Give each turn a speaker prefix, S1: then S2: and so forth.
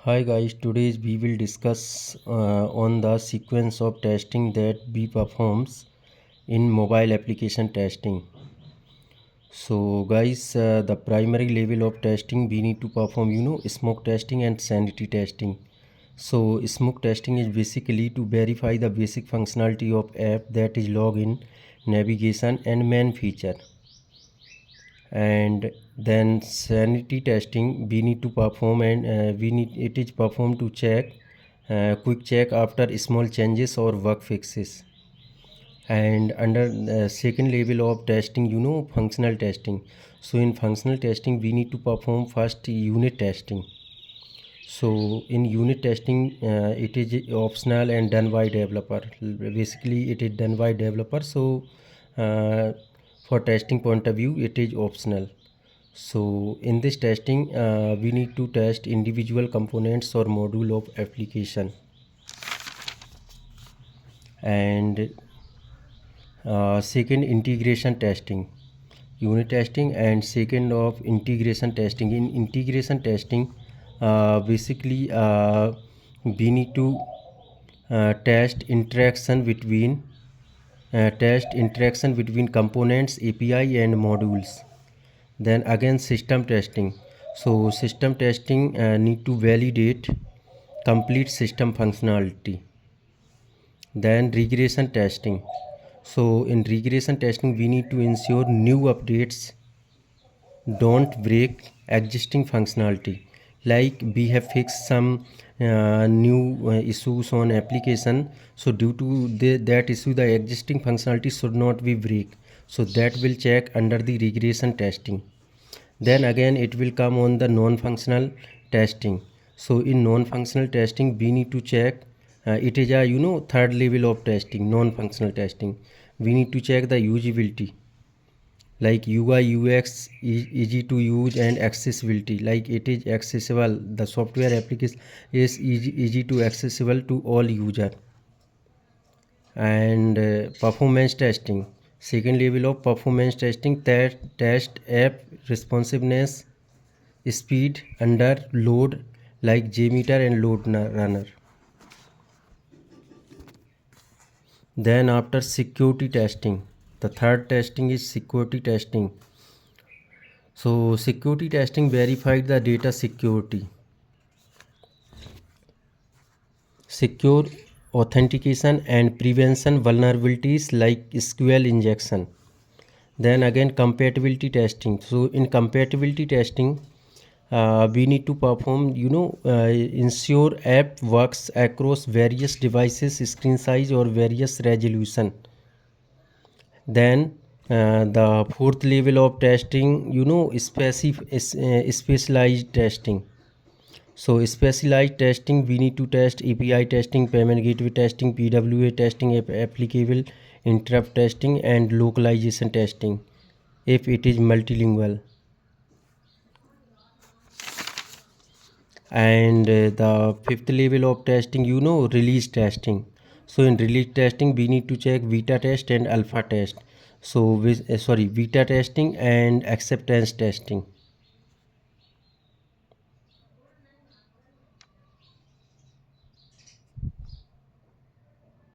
S1: Hi guys, today we will discuss on the sequence of testing that we performs in mobile application testing. So guys, the primary level of testing we need to perform, smoke testing and sanity testing. So smoke testing is basically to verify the basic functionality of app, that is login, navigation and main feature. And then sanity testing we need to perform, and it is performed to check quick check after small changes or bug fixes. And under the second level of testing, functional testing. So in functional testing we need to perform first unit testing. So in unit testing, it is optional and done by developer. Basically it is done by developer, so uh, for testing point of view it is optional. So in this testing, we need to test individual components or module of application. And second, integration testing, unit testing, and second of integration testing. In integration testing, basically we need to test interaction between components, API and modules. Then again system testing. So system testing need to validate complete system functionality. Then regression testing. So in regression testing we need to ensure new updates don't break existing functionality. Like we have fixed some new issues on application, so due to that issue the existing functionality should not be break, so that will check under the regression testing. Then again it will come on the non-functional testing. So in non-functional testing we need to check, it is a third level of testing, non-functional testing. We need to check the usability, like UI UX, easy to use, and accessibility, like it is accessible, the software application is easy to accessible to all user. And performance testing, second level of performance testing, that test app responsiveness, speed under load, like JMeter and load runner. Then after security testing, the third testing is security testing. So security testing verified the data security, secure authentication and prevention vulnerabilities like SQL injection. Then again compatibility testing. So in compatibility testing, we need to perform, ensure app works across various devices, screen size or various resolution. Then the fourth level of testing, specialized testing. So specialized testing, we need to test API testing, payment gateway testing, PWA testing, applicable interrupt testing, and localization testing if it is multilingual. And the fifth level of testing, release testing. So in release testing we need to check beta test and alpha test. So beta testing and acceptance testing.